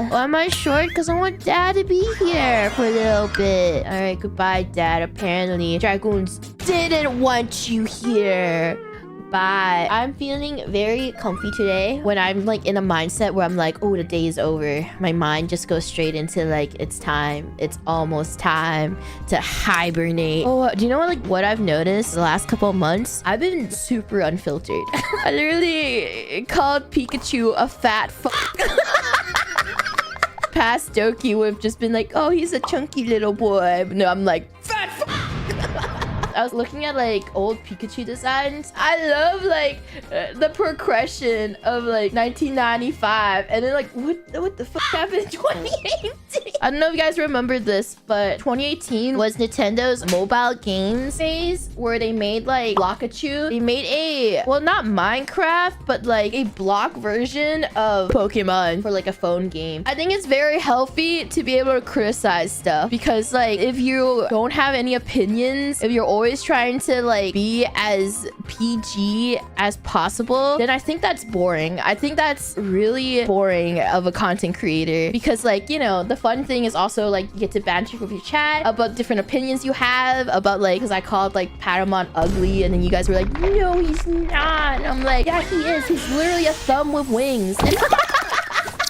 Why am I short? Because I want Dad to be here for a little bit. All right, goodbye, Dad. Apparently, Dragoons didn't want you here. Bye. I'm feeling very comfy today. When I'm like in a mindset where I'm like, oh, the day is over, my mind just goes straight into like, it's time. It's almost time to hibernate. Oh, do you know what I've noticed the last couple of months? I've been super unfiltered. I literally called Pikachu a fat fuck. Past Doki would have just been like, oh, he's a chunky little boy. But no, I'm like, fat fuck. I was looking at like old Pikachu designs. I love like the progression of like 1995 and then like what the fuck happened in 2018? I don't know if you guys remember this, but 2018 was Nintendo's mobile games phase where they made like Blockachu. They made a, well, not Minecraft, but like a block version of Pokemon for like a phone game. I think it's very healthy to be able to criticize stuff because like if you don't have any opinions, if you're always trying to like be as PG as possible, then I think that's boring. I think that's really boring of a content creator because like, you know, the fun thing is also like you get to banter with your chat about different opinions you have about like, because I called like Patamon ugly and then you guys were like, no, he's not. And I'm like, yeah, he is. He's literally a thumb with wings.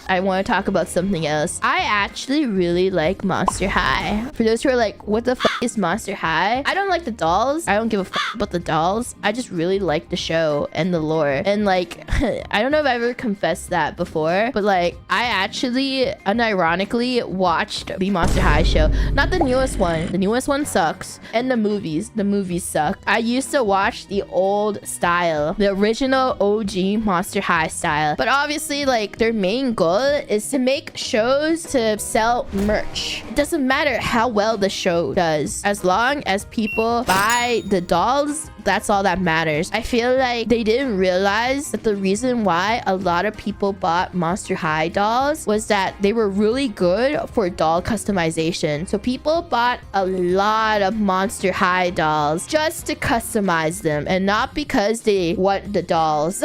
I want to talk about something else. I actually really like Monster High. For those who are like, what the fuck is Monster High? I don't like the dolls. I don't give a fuck about the dolls. I just really like the show and the lore. And like, I don't know if I ever confessed that before, but like, I actually unironically watched the Monster High show. Not the newest one. The newest one sucks. And the movies suck. I used to watch the old style, the original OG Monster High style. But obviously like their main goal is to make shows to sell merch. It doesn't matter how well the show does. As long as people buy the dolls, that's all that matters. I feel like they didn't realize that the reason why a lot of people bought Monster High dolls was that they were really good for doll customization. So people bought a lot of Monster High dolls just to customize them and not because they want the dolls.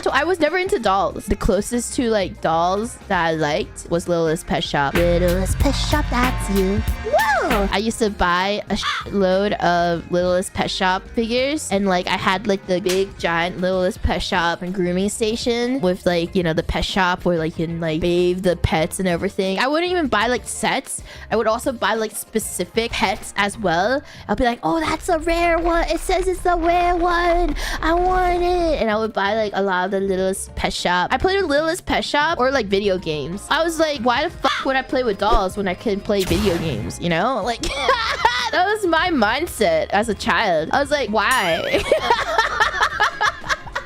So I was never into dolls. The closest to like dolls that I liked was Littlest Pet Shop. Littlest Pet Shop, that's you. Whoa! I used to buy a load of Littlest Pet Shop figures, and like I had like the big giant Littlest Pet Shop and grooming station with like, you know, the pet shop where like you can like bathe the pets and everything. I wouldn't even buy like sets. I would also buy like specific pets as well. I'll be like, oh, that's a rare one. It says it's a rare one. I want it. And I would buy like a lot of the Littlest Pet Shop. I played with Littlest Pet Shop or like video games. I was like, why the fuck would I play with dolls when I can play video games, you know? Like, that was my mindset as a child. I was like, why?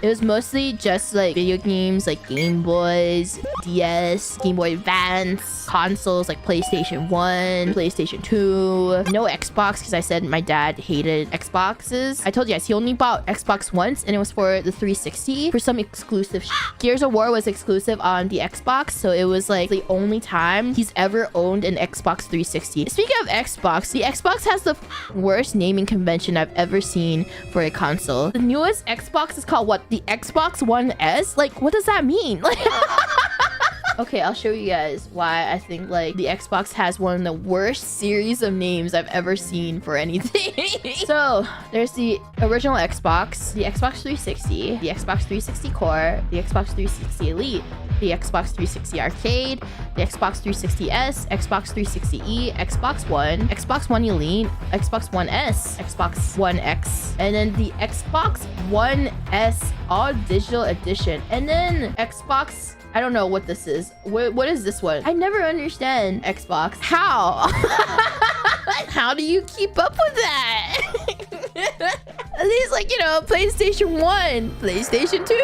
It was mostly just like video games like Game Boys, DS, Game Boy Advance, consoles like PlayStation 1, PlayStation 2. No Xbox because I said my dad hated Xboxes. I told you guys, he only bought Xbox once and it was for the 360 for some exclusive shit. Gears of War was exclusive on the Xbox, so it was like the only time he's ever owned an Xbox 360. Speaking of Xbox, the Xbox has the worst naming convention I've ever seen for a console. The newest Xbox is called what? The Xbox One S? Like, what does that mean? Like, okay, I'll show you guys why I think like the Xbox has one of the worst series of names I've ever seen for anything. So there's the original Xbox, the Xbox 360, the Xbox 360 Core, the Xbox 360 Elite, the Xbox 360 Arcade, the Xbox 360S, Xbox 360E, Xbox One Elite, Xbox One S, Xbox One X, and then the Xbox One S All Digital Edition, and then Xbox, I don't know what this is. What is this one? I never understand Xbox. How? How do you keep up with that? At least like, you know, PlayStation 1, PlayStation 2,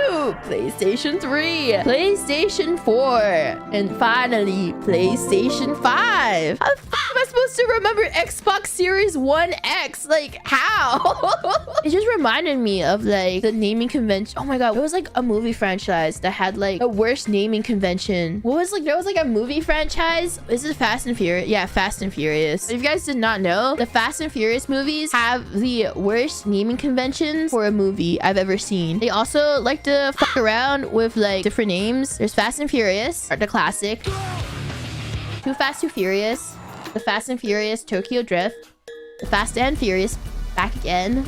PlayStation 3, PlayStation 4, and finally PlayStation 5. How the fuck am I supposed to remember Xbox Series 1X? Like, how? It just reminded me of like the naming convention. Oh my god, there was like a movie franchise that had like the worst naming convention. What was like, there was like a movie franchise. Is it Fast and Furious? Yeah, Fast and Furious. If you guys did not know, the Fast and Furious movies have the worst naming convention conventions for a movie I've ever seen. They also like to fuck around with like different names. There's Fast and Furious, the classic. Too Fast, Too Furious. The Fast and Furious Tokyo Drift. The Fast and Furious Back Again.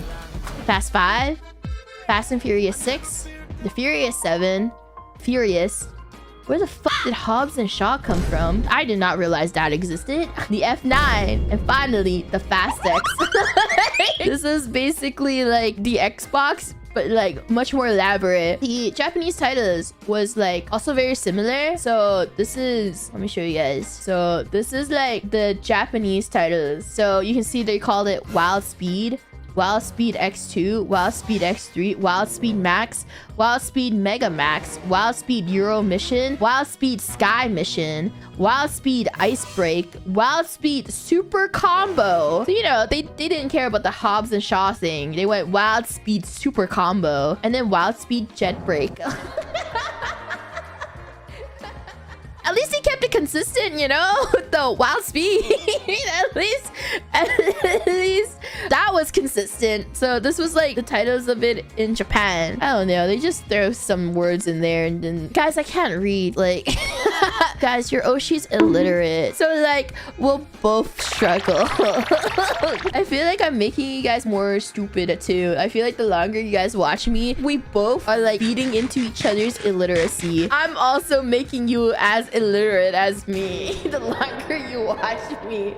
Fast 5. Fast and Furious 6. The Furious 7. Furious. Where the fuck did Hobbs and Shaw come from? I did not realize that existed. The F9. And finally, the Fast X. This is basically like the Xbox, but like much more elaborate. The Japanese titles was like also very similar. So this is, let me show you guys. So this is like the Japanese titles. So you can see they called it Wild Speed, Wild Speed X2, Wild Speed X3, Wild Speed Max, Wild Speed Mega Max, Wild Speed Euro Mission, Wild Speed Sky Mission, Wild Speed Ice Break, Wild Speed Super Combo. So, you know, they didn't care about the Hobbs and Shaw thing. They went Wild Speed Super Combo. And then Wild Speed Jet Break. At least he kept it consistent, you know, with the Wild Speed. at least that was consistent. So this was like the titles of it in Japan. I don't know. They just throw some words in there and then, guys, I can't read. Like, guys, your Oshi's illiterate. So like, we'll both struggle. I feel like I'm making you guys more stupid too. I feel like the longer you guys watch me, we both are like feeding into each other's illiteracy. I'm also making you as illiterate as me the longer you watch me.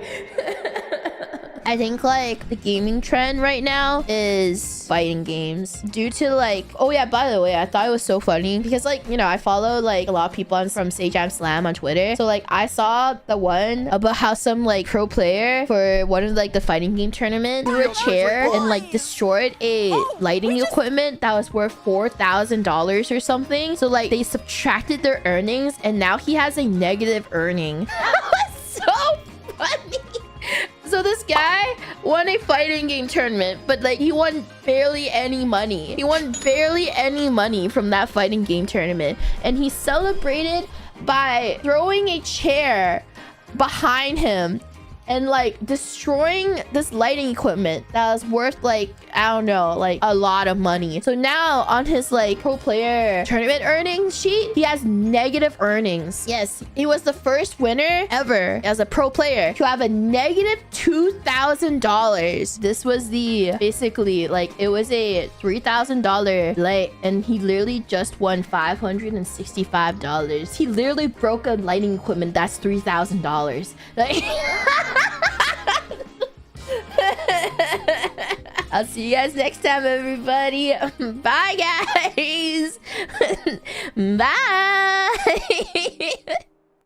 I think like the gaming trend right now is fighting games due to like, oh yeah, by the way, I thought it was so funny because like, you know, I follow like a lot of people from Say Jam Slam on Twitter. So like I saw the one about how some like pro player for one of like the fighting game tournament threw a chair and like destroyed a lighting equipment that was worth $4,000 or something. So like they subtracted their earnings and now he has a negative earning. That was so funny. So this guy won a fighting game tournament, but like he won barely any money. He won barely any money from that fighting game tournament. And he celebrated by throwing a chair behind him and like destroying this lighting equipment that was worth like, I don't know, like a lot of money. So now on his like pro player tournament earnings sheet, he has negative earnings. Yes, he was the first winner ever as a pro player to have a negative $2,000. This was the basically like it was a $3,000 light and he literally just won $565. He literally broke a lighting equipment that's $3,000. Like I'll see you guys next time, everybody. Bye, guys. Bye.